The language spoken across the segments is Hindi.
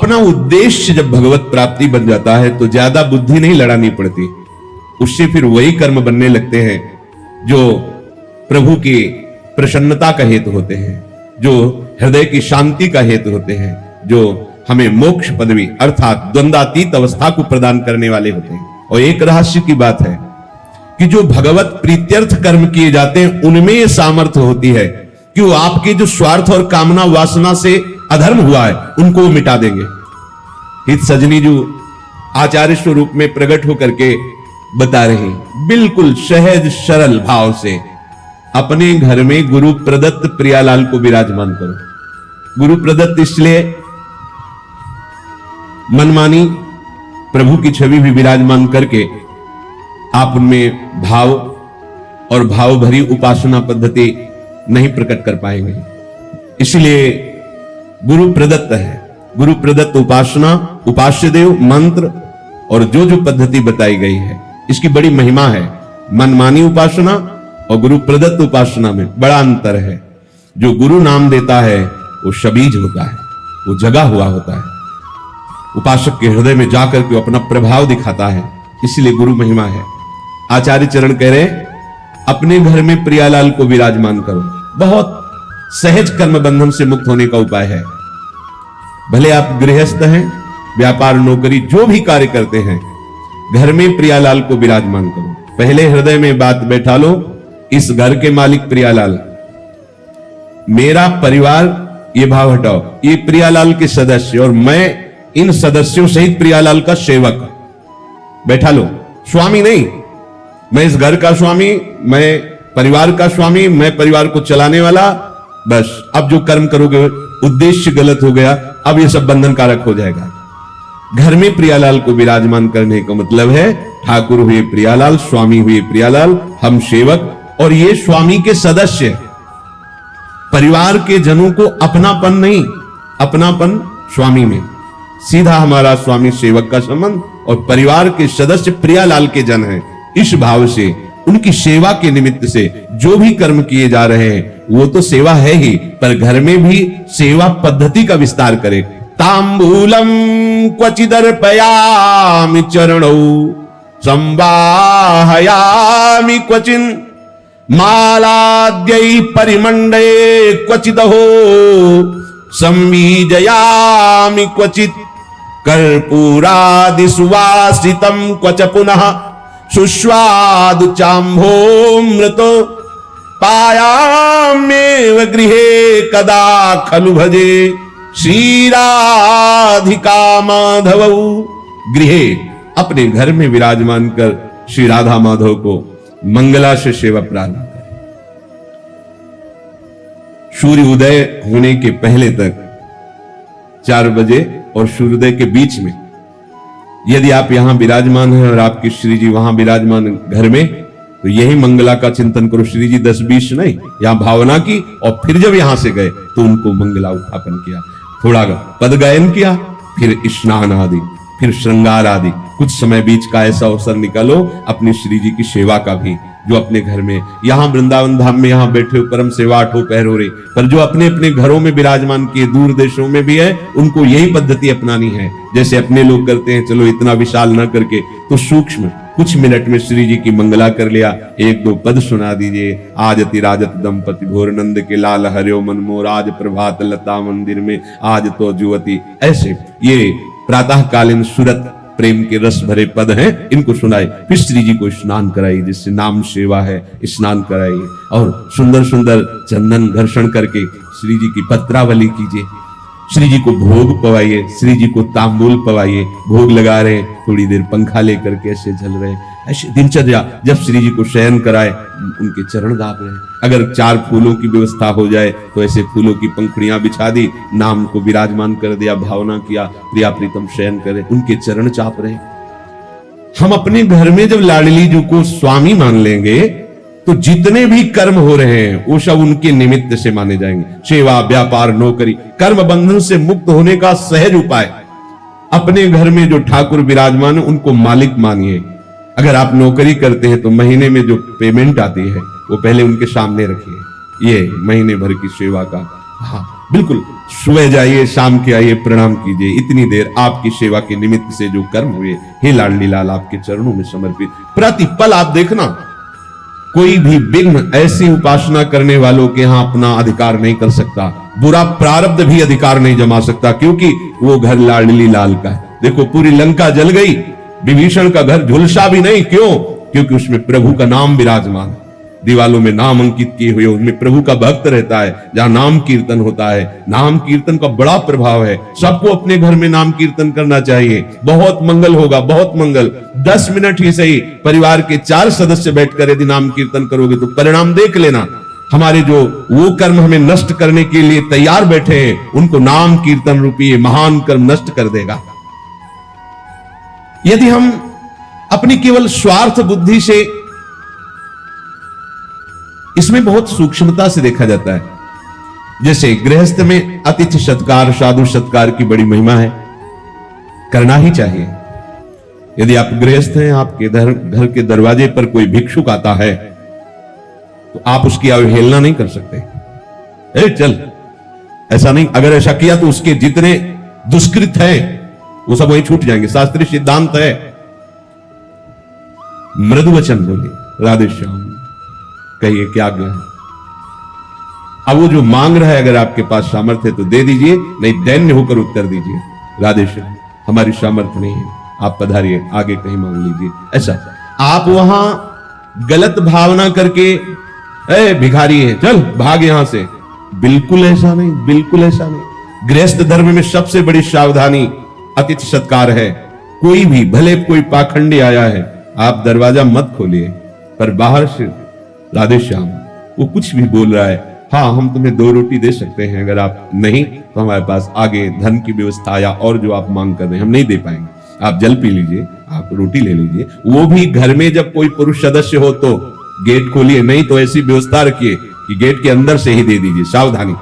अपना उद्देश्य जब भगवत प्राप्ति बन जाता है तो ज्यादा बुद्धि नहीं लड़ानी पड़ती, उससे फिर वही कर्म बनने लगते हैं जो प्रभु की प्रसन्नता का हेतु होते हैं, जो हृदय की शांति का हेतु होते हैं, जो हमें मोक्ष पदवी अर्थात द्वंद्वातीत अवस्था को प्रदान करने वाले होते हैं। और एक रहस्य की बात है कि जो भगवत प्रीत्यर्थ कर्म किए जाते हैं उनमें यह सामर्थ्य होती है कि वो आपके जो स्वार्थ और कामना वासना से अधर्म हुआ है उनको वो मिटा देंगे। हित सजनी जो आचार्य स्वरूप में प्रकट होकर के बता रहे, बिल्कुल सहज सरल भाव से अपने घर में गुरु प्रदत्त प्रियालाल को विराजमान करो। गुरु प्रदत्त इसलिए मनमानी प्रभु की छवि भी विराजमान करके आप उनमें भाव और भाव भरी उपासना पद्धति नहीं प्रकट कर पाएंगे। इसलिए गुरु प्रदत्त है, गुरु प्रदत्त उपासना, उपास्य देव मंत्र और जो जो पद्धति बताई गई है इसकी बड़ी महिमा है। मनमानी उपासना और गुरु प्रदत्त उपासना में बड़ा अंतर है। जो गुरु नाम देता है वो शबीज होता है, वो जगा हुआ होता है, उपासक के हृदय में जाकर के अपना प्रभाव दिखाता है, इसलिए गुरु महिमा है। आचार्य चरण कह रहे अपने घर में प्रियालाल को विराजमान करो। बहुत सहज कर्म बंधन से मुक्त होने का उपाय है। भले आप गृहस्थ हैं, व्यापार नौकरी जो भी कार्य करते हैं, घर में प्रियालाल को विराजमान करो। पहले हृदय में बात बैठा लो, इस घर के मालिक प्रियालाल, मेरा परिवार, ये भाव हटाओ, ये प्रियालाल के सदस्य और मैं इन सदस्यों सहित प्रियालाल का सेवक। बैठा लो, स्वामी नहीं, मैं इस घर का स्वामी, मैं परिवार का स्वामी, मैं परिवार को चलाने वाला। बस अब जो कर्म करोगे उद्देश्य गलत हो गया, अब ये सब बंधन कारक हो जाएगा। घर में प्रियालाल को विराजमान करने का मतलब है ठाकुर हुए प्रियालाल, स्वामी हुए प्रियालाल, हम सेवक और ये स्वामी के सदस्य। परिवार के जनों को अपनापन नहीं, अपनापन स्वामी में, सीधा हमारा स्वामी सेवक का संबंध और परिवार के सदस्य प्रियालाल के जन हैं। इस भाव से उनकी सेवा के निमित्त से जो भी कर्म किए जा रहे हैं वो तो सेवा है ही, पर घर में भी सेवा पद्धति का विस्तार करें। तांबूलम क्वचिदर्पयामि चरणौ संवाहयामि क्वचिन मालाद्यै परिमंडे क्वचिदहो संवीजयामि क्वचित कर्पूरादि सुवासितं क्वच पुनः सुस्वादु चाम्भोमृतो पायाम्येव गृहे कदा खलु भजे श्रीराधिका माधवौ। गृहे अपने घर में विराजमान कर श्री राधा माधव को मंगला से सेवा प्रारंभ करें। सूर्य उदय होने के पहले तक 4 बजे और सूर्योदय के बीच में यदि आप यहां विराजमान हैं और आपके श्री जी वहां विराजमान घर में, तो यही मंगला का चिंतन करो। श्री जी 10-20 नहीं, यहां भावना की और फिर जब यहां से गए तो उनको मंगला उत्थापन किया, थोड़ा पद गायन किया, फिर स्नान आदि, फिर श्रृंगार आदि। कुछ समय बीच का ऐसा अवसर निकालो अपनी श्री जी की सेवा का भी, जो अपने घर में, यहां वृंदावन धाम में यहां बैठे हो परम सेवा 8 पहर हो रही, पर जो अपने अपने घरों में विराजमान किए दूर देशों में भी है, उनको यही पद्धति अपनानी है जैसे अपने लोग करते हैं। चलो इतना विशाल न करके तो सूक्ष्म कुछ मिनट में श्री जी की मंगला कर लिया, 1-2 पद सुना दीजिए। आज अति राजत दंपति घोर नंद के लाल हरियो मन मोर, आज प्रभात लता मंदिर में आज तो जुवती। ऐसे ये प्रातःकालीन सूरत प्रेम के रस भरे पद हैं, इनको सुनाए। फिर श्री जी को स्नान कराइए, जिससे नाम सेवा है, स्नान कराइए और सुंदर सुंदर चंदन घर्षण करके श्री जी की पत्रावली कीजिए। श्री जी को भोग पवाइए, श्री जी को तांबूल पवाइए। भोग लगा रहे, थोड़ी देर पंखा लेकर के ऐसे झल रहे, ऐसे दिनचर्या। जब श्री जी को शयन कराए उनके चरण दाब रहे। अगर 4 फूलों की व्यवस्था हो जाए तो ऐसे फूलों की पंखुड़ियां बिछा दी, नाम को विराजमान कर दिया, भावना किया, प्रिया प्रीतम शयन करे, उनके चरण चाप रहे। हम अपने घर में जब लाडली जी को स्वामी मान लेंगे तो जितने भी कर्म हो रहे हैं वो सब उनके निमित्त से माने जाएंगे। सेवा, व्यापार, नौकरी, कर्म बंधन से मुक्त होने का सहज उपाय। अपने घर में जो ठाकुर विराजमान है उनको मालिक मानिए। अगर आप नौकरी करते हैं तो महीने में जो पेमेंट आती है वो पहले उनके सामने रखिए, ये महीने भर की सेवा का। हाँ बिल्कुल, सुबह जाइए, शाम के आइए, प्रणाम कीजिए। इतनी देर आपकी सेवा के निमित्त से जो कर्म हुए, हे लाडली लाल आपके चरणों में समर्पित। प्रतिपल आप देखना, कोई भी विघ्न ऐसी उपासना करने वालों के यहां अपना अधिकार नहीं कर सकता, बुरा प्रारब्ध भी अधिकार नहीं जमा सकता, क्योंकि वो घर लाडली लाल का है। देखो पूरी लंका जल गई, विभीषण का घर झुलसा भी नहीं, क्यों? क्योंकि उसमें प्रभु का नाम विराजमान है। दीवालों में नाम अंकित किए हुए, उनमें प्रभु का भक्त रहता है। जहां नाम कीर्तन होता है, नाम कीर्तन का बड़ा प्रभाव है। सबको अपने घर में नाम कीर्तन करना चाहिए, बहुत मंगल होगा, बहुत मंगल। 10 मिनट ही सही, परिवार के 4 सदस्य बैठकर यदि नाम कीर्तन करोगे तो परिणाम देख लेना। हमारे जो वो कर्म हमें नष्ट करने के लिए तैयार बैठे हैं, उनको नाम कीर्तन रूपी महान कर्म नष्ट कर देगा। यदि हम अपनी केवल स्वार्थ बुद्धि से, इसमें बहुत सूक्ष्मता से देखा जाता है। जैसे गृहस्थ में अतिथि सत्कार, साधु सत्कार की बड़ी महिमा है, करना ही चाहिए। यदि आप गृहस्थ हैं, आपके घर के दरवाजे पर कोई भिक्षुक आता है तो आप उसकी अवहेलना नहीं कर सकते। चल, ऐसा नहीं। अगर ऐसा किया तो उसके जितने दुष्कृत हैं वो सब वहीं छूट जाएंगे। शास्त्रीय सिद्धांत है। मृदु वचन बोलिए, राधे श्याम कहिए, क्या आज्ञा है। अब वो जो मांग रहा है, अगर आपके पास सामर्थ्य है तो दे दीजिए, नहीं दैन्य होकर उत्तर दीजिए, राधे श्याम हमारी सामर्थ्य नहीं है, आप पधारिए, आगे कहीं मांग लीजिए। ऐसा आप वहां गलत भावना करके, ए भिखारी है चल भाग यहां से, बिल्कुल ऐसा नहीं, बिल्कुल ऐसा नहीं। गृहस्थ धर्म में सबसे बड़ी सावधानी अतिथि सत्कार है। कोई भी, भले कोई पाखंडी आया है, आप दरवाजा मत खोलिए, पर बाहर से राधे श्याम, वो कुछ भी बोल रहा है, हाँ हम तुम्हें 2 रोटी दे सकते हैं, अगर आप नहीं तो हमारे पास आगे धन की व्यवस्था या और जो आप मांग कर रहे हैं हम नहीं दे पाएंगे, आप जल पी लीजिए, आप रोटी ले लीजिए। वो भी घर में जब कोई पुरुष सदस्य हो तो गेट खोलिए, नहीं तो ऐसी व्यवस्था रखिए कि गेट के अंदर से ही दे दीजिए। सावधानी,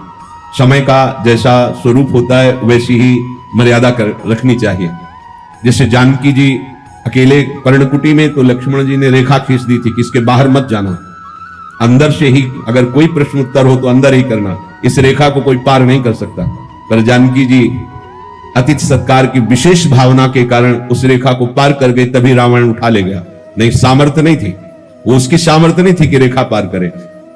समय का जैसा स्वरूप होता है वैसी ही मर्यादा रखनी चाहिए। जैसे जानकी जी अकेले पर्णकुटी में, तो लक्ष्मण जी ने रेखा खींच दी थी कि इसके बाहर मत जाना, अंदर से ही, अगर कोई प्रश्न उत्तर हो तो अंदर ही करना, इस रेखा को कोई पार नहीं कर सकता। पर जानकी जी अतिथि सत्कार की विशेष भावना के कारण उस रेखा को पार कर गई, तभी रावण उठा ले गया। नहीं, सामर्थ्य नहीं थी, वो उसकी सामर्थ्य नहीं थी कि रेखा पार करे।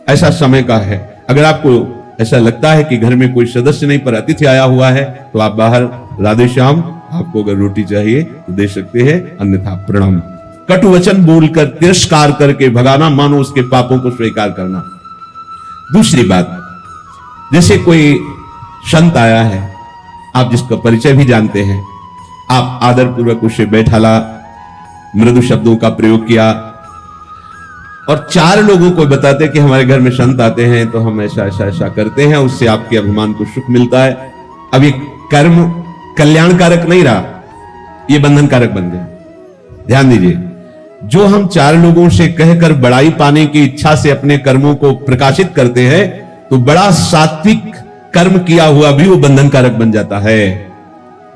ऐसा समय का है। अगर आपको ऐसा लगता है कि घर में कोई सदस्य नहीं पर अतिथि आया हुआ है, तो आप बाहर राधे श्याम, आपको अगर रोटी चाहिए तो दे सकते हैं, अन्यथा प्रणाम। कटु वचन बोलकर तिरस्कार करके भगाना, मानो उसके पापों को स्वीकार करना। दूसरी बात, जैसे कोई संत आया है, आप जिसका परिचय भी जानते हैं, आप आदर पूर्वक उसे बैठाला, मृदु शब्दों का प्रयोग किया और 4 लोगों को बताते कि हमारे घर में संत आते हैं तो हम ऐसा ऐसा ऐसा करते हैं, उससे आपके अभिमान को सुख मिलता है। अब ये कर्म कल्याणकारक नहीं रहा, ये बंधनकारक बन गया। ध्यान दीजिए, जो हम 4 लोगों से कहकर बड़ाई पाने की इच्छा से अपने कर्मों को प्रकाशित करते हैं, तो बड़ा सात्विक कर्म किया हुआ भी वो बंधनकारक बन जाता है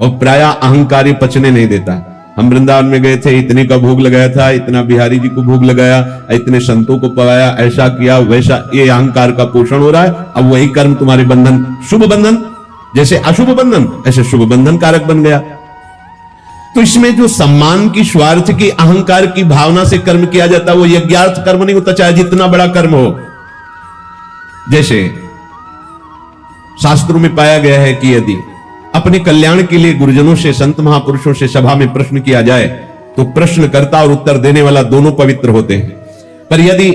और प्रायः अहंकारी पचने नहीं देता। हम वृंदावन में गए थे, इतने का भोग लगाया था, इतना बिहारी जी को भोग लगाया, इतने संतों को पवाया, ऐसा किया वैसा, ये अहंकार का पोषण हो रहा है। अब वही कर्म तुम्हारे बंधन, शुभ बंधन जैसे अशुभ बंधन, ऐसे शुभ बंधन कारक बन गया। तो इसमें जो सम्मान की, स्वार्थ की, अहंकार की भावना से कर्म किया जाता है, वो यज्ञार्थ कर्म नहीं होता, चाहे जितना बड़ा कर्म हो। जैसे शास्त्रों में पाया गया है कि यदि अपने कल्याण के लिए गुरुजनों से, संत महापुरुषों से सभा में प्रश्न किया जाए तो प्रश्नकर्ता और उत्तर देने वाला दोनों पवित्र होते हैं। पर यदि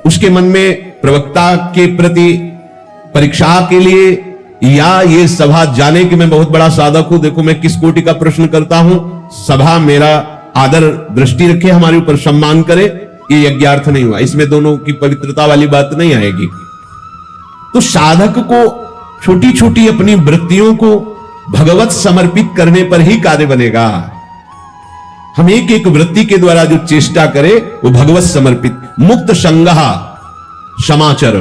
उसके मन में प्रवक्ता के प्रति परीक्षा के लिए या ये सभा जाने कि मैं बहुत बड़ा साधक हूं, देखो मैं किस कोटि का प्रश्न करता हूं, सभा मेरा आदर दृष्टि रखे, हमारे ऊपर सम्मान करे, ये यज्ञार्थ नहीं हुआ। इसमें दोनों की पवित्रता वाली बात नहीं आएगी। तो साधक को छोटी छोटी अपनी वृत्तियों को भगवत समर्पित करने पर ही कार्य बनेगा। हम एक एक वृत्ति के द्वारा जो चेष्टा करें वो भगवत समर्पित। मुक्त संगहा समाचर,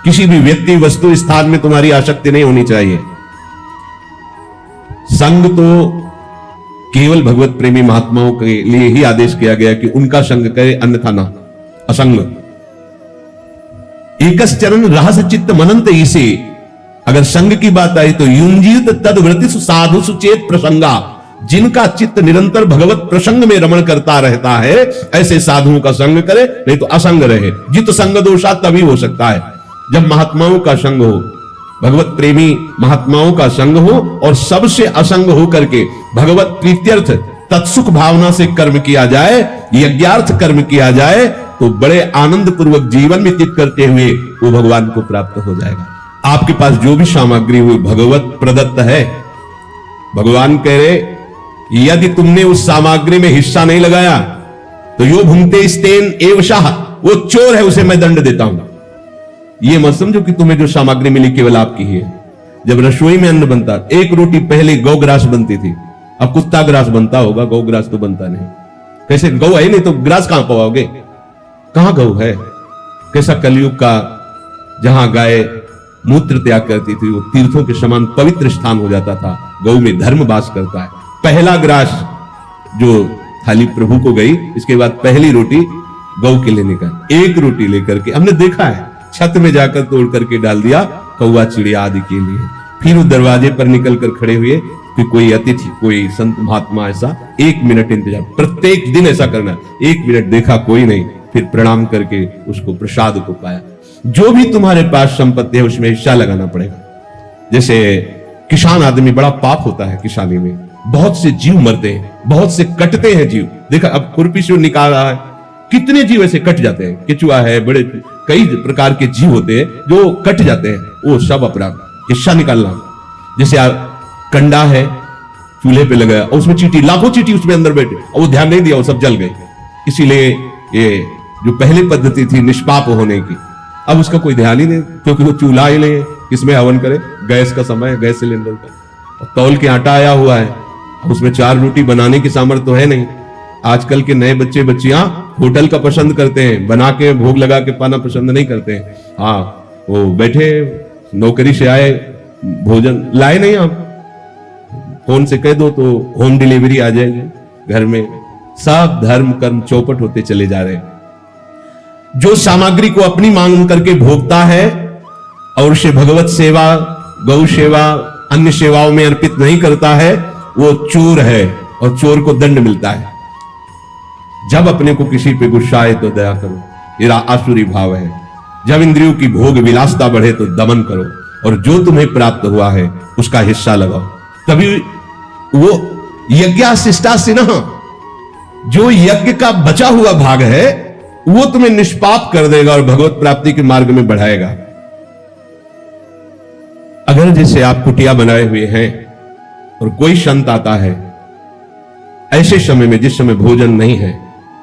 किसी भी व्यक्ति, वस्तु, स्थान में तुम्हारी आसक्ति नहीं होनी चाहिए। संग तो केवल भगवत प्रेमी महात्माओं के लिए ही आदेश किया गया कि उनका संग करे, अन्यथा ना। असंग एकश्चरण रहस्य चित्त मनंत इसे, अगर संग की बात आई तो युंजीत तद्व्रति साधु सुचेत प्रसंगा, जिनका चित्त निरंतर भगवत प्रसंग में रमण करता रहता है, ऐसे साधुओं का संग करे, नहीं तो असंग रहे। जित संग दोषा तभी हो सकता है जब महात्माओं का संग हो, भगवत प्रेमी महात्माओं का संग हो और सबसे असंग हो करके भगवत प्रीत्यर्थ तत्सुख भावना से कर्म किया जाए, यज्ञार्थ कर्म किया जाए, तो बड़े आनंद पूर्वक जीवन व्यतीत करते हुए वो भगवान को प्राप्त हो जाएगा। आपके पास जो भी सामग्री हुई भगवत प्रदत्त है। भगवान कह रहे यदि तुमने उस सामग्री में हिस्सा नहीं लगाया तो यो भुंगते स्तेन एवशाह, वो चोर है, उसे मैं दंड देता हूं। ये मत समझो कि तुम्हें जो सामग्री मिली केवल आपकी ही है। जब रसोई में अन्न बनता, एक रोटी पहले गौ ग्रास बनती थी, अब कुत्ता ग्रास बनता होगा, गौ ग्रास तो बनता नहीं। कैसे गौ है नहीं तो ग्रास कहां पाओगे, कहां गौ है। कैसा कलयुग का जहां गाय मूत्र त्याग करती थी वो तीर्थों के समान पवित्र स्थान हो जाता था। गौ में धर्म वास करता है। पहला ग्रास जो थाली प्रभु को गई, इसके बाद पहली रोटी गौ के लिए निकल, एक रोटी लेकर के हमने देखा है छत में जाकर तोड़ करके डाल दिया कौवा चिड़िया आदि के लिए। फिर उस दरवाजे पर निकल कर खड़े हुए कि कोई अतिथि, कोई संत महात्मा ऐसा 1 मिनट इंतजार, प्रत्येक दिन ऐसा करना। 1 मिनट देखा कोई नहीं, फिर प्रणाम करके उसको प्रसाद को पाया। जो भी तुम्हारे पास संपत्ति है उसमें हिस्सा लगाना पड़ेगा। जैसे किसान आदमी, बड़ा पाप होता है किसानी में, बहुत से जीव मरते हैं, बहुत से कटते हैं जीव। देखा अब खुरपी से निकाल रहा है, कितने जीव ऐसे कट जाते हैं। केचुआ है, बड़े कई प्रकार के जीव होते हैं जो कट जाते हैं, वो सब अपराध, हिस्सा निकालना। जैसे कंडा है चूल्हे पे लगाया और उसमें चींटी, लाखों चींटी उसमें अंदर बैठे और वो ध्यान नहीं दिया, वो सब जल गए। इसीलिए ये जो पहली पद्धति थी निष्पाप होने की, अब उसका कोई ध्यान ही नहीं, क्योंकि वो चूल्हा ही नहीं है, किसमें हवन करे। गैस का समय है, गैस सिलेंडर का, और तौल के आटा आया हुआ है, उसमें 4 रोटी बनाने की सामर्थ्य तो है नहीं। आजकल के नए बच्चे बच्चियां होटल का पसंद करते हैं, बना के भोग लगा के पाना पसंद नहीं करते हैं। हाँ, वो बैठे नौकरी से आए, भोजन लाए नहीं, आप फोन से कह दो तो होम डिलीवरी आ जाएगी घर में। सब धर्म कर्म चौपट होते चले जा रहे हैं। जो सामग्री को अपनी मांग करके भोगता है और उसे भगवत सेवा, गौ सेवा, अन्य सेवाओं में अर्पित नहीं करता है, वो चोर है और चोर को दंड मिलता है। जब अपने को किसी पे गुस्सा आए तो दया करो, ये आसुरी भाव है। जब इंद्रियों की भोग विलासता बढ़े तो दमन करो, और जो तुम्हें प्राप्त हुआ है उसका हिस्सा लगाओ। तभी वो यज्ञाशिष्टा सिन्ह, जो यज्ञ का बचा हुआ भाग है वो तुम्हें निष्पाप कर देगा और भगवत प्राप्ति के मार्ग में बढ़ाएगा। अगर जैसे आप कुटिया बनाए हुए हैं और कोई संत आता है ऐसे समय में, जिस समय भोजन नहीं है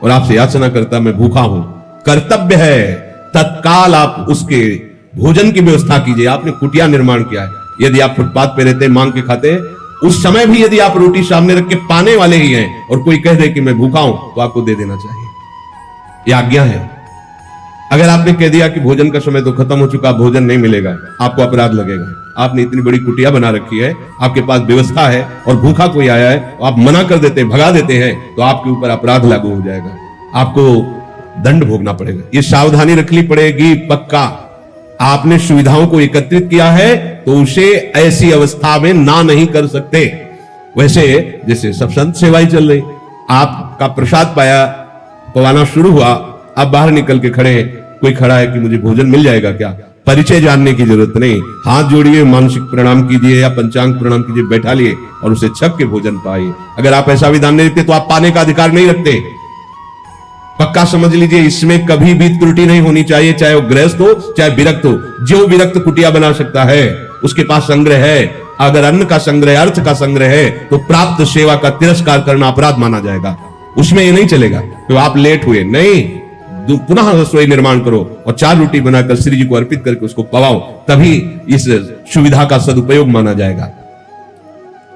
और आपसे याचना करता मैं भूखा हूं, कर्तव्य है तत्काल आप उसके भोजन की व्यवस्था कीजिए। आपने कुटिया निर्माण किया है, यदि आप फुटपाथ पे रहते मांग के खाते, उस समय भी यदि आप रोटी सामने रख के पाने वाले ही हैं और कोई कह दे कि मैं भूखा हूं, तो आपको दे देना चाहिए। यह आज्ञा है। अगर आपने कह दिया कि भोजन का समय तो खत्म हो चुका, भोजन नहीं मिलेगा, आपको अपराध लगेगा। आपने इतनी बड़ी कुटिया बना रखी है, आपके पास व्यवस्था है और भूखा कोई आया है, तो आप मना कर देते हैं, भगा देते हैं, तो आपके ऊपर अपराध लागू हो जाएगा, आपको दंड भोगना पड़ेगा। ये सावधानी रखनी पड़ेगी पक्का। आपने सुविधाओं को एकत्रित किया है तो उसे ऐसी अवस्था में ना नहीं कर सकते। वैसे जैसे सब संत सेवाई चल रही, आपका प्रसाद पाया, पवाना शुरू हुआ, आप बाहर निकल के खड़े हैं, कोई खड़ा है कि मुझे भोजन मिल जाएगा क्या, परिचय जानने की जरूरत नहीं, हाथ जोड़िए, मानसिक प्रणाम कीजिए या पंचांग प्रणाम कीजिए, बैठा लिए और उसे छक के भोजन पाइए। अगर आप ऐसा विधान नहीं रखते तो आप पाने का अधिकार नहीं रखते। पक्का समझ लीजिए, इसमें कभी भी त्रुटि नहीं होनी चाहिए, चाहे वो गृहस्थ हो चाहे विरक्त हो। जो विरक्त कुटिया बना सकता है उसके पास संग्रह है। अगर अन्न का संग्रह, अर्थ का संग्रह है तो प्राप्त सेवा का तिरस्कार करना अपराध माना जाएगा। उसमें ये नहीं चलेगा तो आप लेट हुए, नहीं, पुनः रसोई निर्माण करो और 4 रोटी बनाकर श्री जी को अर्पित करके उसको पवाओ, तभी इस सुविधा का सदुपयोग माना जाएगा।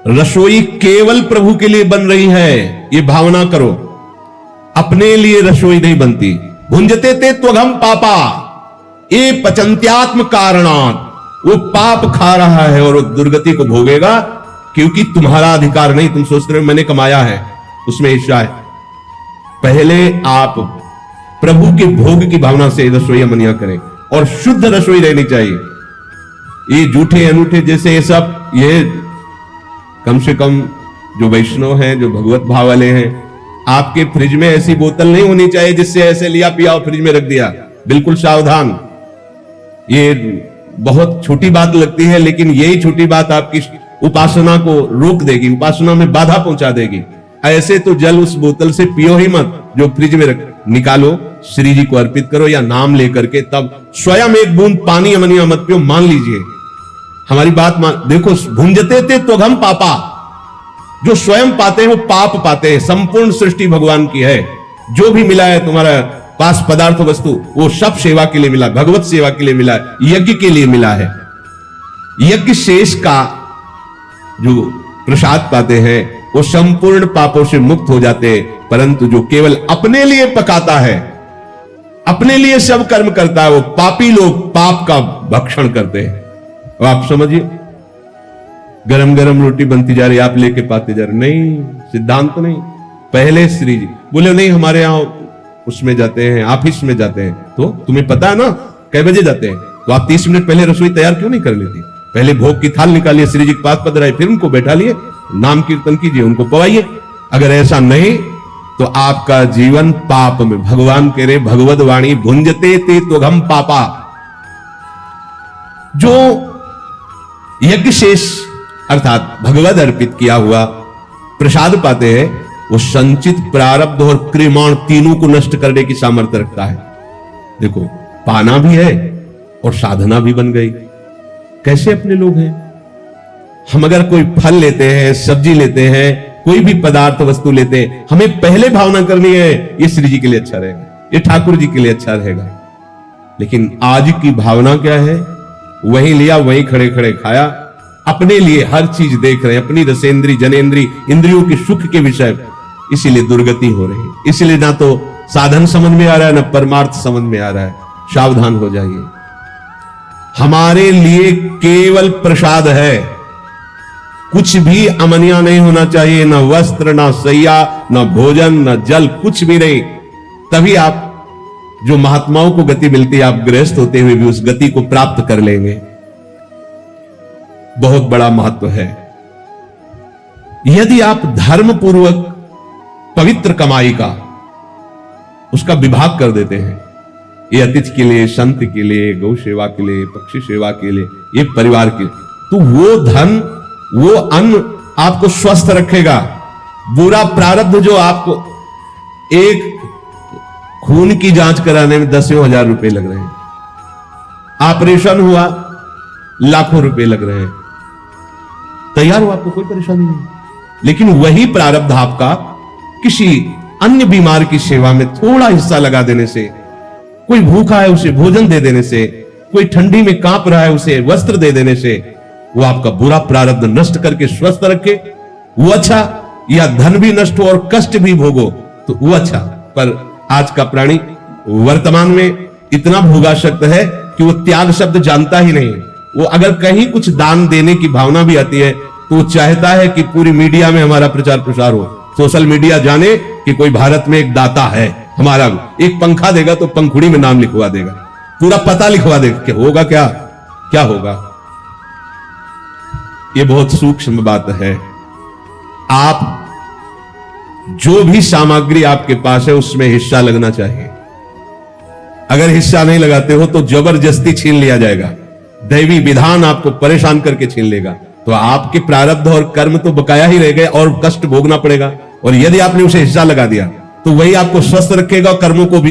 रसोई केवल प्रभु के लिए बन रही है, ये भावना करो। अपने लिए रसोई नहीं बनती। भुंजते ते त्वघम पापा ये पचंत्यात्म कारणात्, वो पाप खा रहा है और वो दुर्गति को भोगेगा, क्योंकि तुम्हारा अधिकार नहीं। तुम सोचते हो मैंने कमाया है, उसमें हिस्सा है। पहले आप प्रभु के भोग की भावना से रसोई मनिया करें और शुद्ध रसोई रहनी चाहिए। ये जूठे अनूठे जैसे ये सब, ये कम से कम जो वैष्णव हैं, जो भगवत भाव वाले हैं, आपके फ्रिज में ऐसी बोतल नहीं होनी चाहिए जिससे ऐसे लिया पिया और फ्रिज में रख दिया। बिल्कुल सावधान। ये बहुत छोटी बात लगती है, लेकिन यही छोटी बात आपकी उपासना को रोक देगी, उपासना में बाधा पहुंचा देगी। ऐसे तो जल उस बोतल से पियो ही मत जो फ्रिज में रख, निकालो, श्री जी को अर्पित करो या नाम लेकर के, तब स्वयं एक बूंद पानी अमनिया मत पियो। मान लीजिए हमारी बात मान, देखो भुंजते थे तो हम पापा, जो स्वयं पाते हैं वो पाप पाते हैं। संपूर्ण सृष्टि भगवान की है। जो भी मिला है तुम्हारा पास पदार्थ वस्तु, वो सब सेवा के लिए मिला, भगवत सेवा के लिए मिला, यज्ञ के लिए मिला है। यज्ञ शेष का जो प्रसाद पाते हैं वो संपूर्ण पापों से मुक्त हो जाते हैं। परंतु जो केवल अपने लिए पकाता है, अपने लिए सब कर्म करता है, वो पापी लोग पाप का भक्षण करते हैं। अब आप समझिए, गरम गरम रोटी बनती जा रही, आप लेके पाते जा रहे। नहीं, सिद्धांत नहीं। पहले श्री जी बोले नहीं, हमारे यहां उसमें जाते हैं, ऑफिस में जाते हैं, तो तुम्हें पता है ना कै बजे जाते हैं, तो आप 30 मिनट पहले रसोई तैयार क्यों नहीं कर लेती? पहले भोग की थाल निकालिए, श्री जी के पास पधराए, फिर उनको बैठा लिए, नाम कीर्तन कीजिए, उनको पवाइए। अगर ऐसा नहीं तो आपका जीवन पाप में, भगवान कह रहे भगवद वाणी भुंजते ते तो हम पापा। जो यज्ञ शेष अर्थात भगवद अर्पित किया हुआ प्रसाद पाते हैं, वो संचित प्रारब्ध और क्रियमाण तीनों को नष्ट करने की सामर्थ्य रखता है। देखो, पाना भी है और साधना भी बन गई। कैसे अपने लोग हैं हम? अगर कोई फल लेते हैं, सब्जी लेते हैं, कोई भी पदार्थ वस्तु लेते हैं, हमें पहले भावना करनी है ये श्री जी के लिए अच्छा रहेगा, ये ठाकुर जी के लिए अच्छा रहेगा। लेकिन आज की भावना क्या है? वही लिया, वही खड़े खड़े खाया, अपने लिए हर चीज देख रहे हैं, अपनी रसेंद्री जनेन्द्री इंद्रियों के सुख के विषय। इसीलिए दुर्गति हो रही है। इसीलिए ना तो साधन समझ में आ रहा है, ना परमार्थ समझ में आ रहा है। सावधान हो जाइए। हमारे लिए केवल प्रसाद है, कुछ भी अमनिया नहीं होना चाहिए, ना वस्त्र, ना सैया, ना भोजन, ना जल, कुछ भी नहीं। तभी आप जो महात्माओं को गति मिलती है, आप गृहस्थ होते हुए भी उस गति को प्राप्त कर लेंगे। बहुत बड़ा महत्व है। यदि आप धर्म पूर्वक पवित्र कमाई का उसका विभाग कर देते हैं, ये अतिथि के लिए, संत के लिए, गौ सेवा के लिए, पक्षी सेवा के लिए, ये परिवार के लिए, तो वो धन, वो अन्न आपको स्वस्थ रखेगा। बुरा प्रारब्ध जो आपको, एक खून की जांच कराने में 10,000 रुपए लग रहे हैं, ऑपरेशन हुआ लाखों रुपए लग रहे हैं, तैयार हो, आपको कोई परेशानी नहीं। लेकिन वही प्रारब्ध आपका किसी अन्य बीमार की सेवा में थोड़ा हिस्सा लगा देने से, कोई भूखा है उसे भोजन दे देने से, कोई ठंडी में कांप रहा है उसे वस्त्र दे देने से, वो आपका बुरा प्रारब्ध नष्ट करके स्वस्थ रखे, वो अच्छा। या धन भी नष्ट हो और कष्ट भी भोगो तो वो अच्छा। पर आज का प्राणी वर्तमान में इतना भोगासक्त है कि वो त्याग शब्द जानता ही नहीं। वो अगर कहीं कुछ दान देने की भावना भी आती है तो वो चाहता है कि पूरी मीडिया में हमारा प्रचार प्रसार हो, सोशल मीडिया जाने कि कोई भारत में एक दाता है हमारा। एक पंखा देगा तो पंखुड़ी में नाम लिखवा देगा, पूरा पता लिखवा देगा कि होगा क्या क्या होगा। ये बहुत सूक्ष्म बात है। आप जो भी सामग्री आपके पास है उसमें हिस्सा लगना चाहिए। अगर हिस्सा नहीं लगाते हो तो जबरदस्ती छीन लिया जाएगा, दैवी विधान आपको परेशान करके छीन लेगा। तो आपके प्रारब्ध और कर्म तो बकाया ही रह गए और कष्ट भोगना पड़ेगा। और यदि आपने उसे हिस्सा लगा दिया तो वही आपको स्वस्थ रखेगा, कर्मों को भी